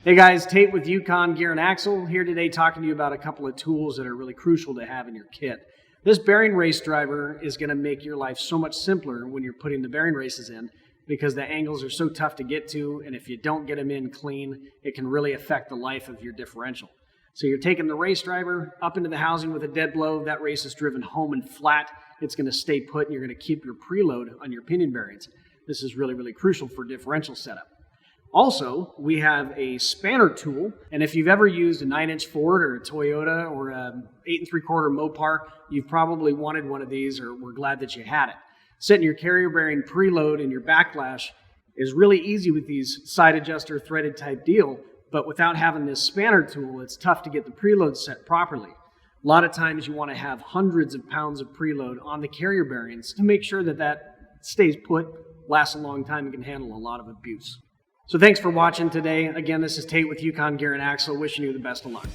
Hey guys, Tate with Yukon Gear and Axle here today talking to you about a couple of tools that are really crucial to have in your kit. This bearing race driver is going to make your life so much simpler when you're putting the bearing races in because the angles are so tough to get to, and if you don't get them in clean, it can really affect the life of your differential. So you're taking the race driver up into the housing with a dead blow. That race is driven home and flat. It's going to stay put, and you're going to keep your preload on your pinion bearings. This is really, really crucial for differential setup. Also, we have a spanner tool, and if you've ever used a 9-inch Ford or a Toyota or a 8 3/4 Mopar, you've probably wanted one of these or were glad that you had it. Setting your carrier bearing preload and your backlash is really easy with these side adjuster threaded type deal, but without having this spanner tool, it's tough to get the preload set properly. A lot of times you want to have hundreds of pounds of preload on the carrier bearings to make sure that that stays put, lasts a long time, and can handle a lot of abuse. So thanks for watching today. Again, this is Tate with Yukon Gear and Axle, wishing you the best of luck.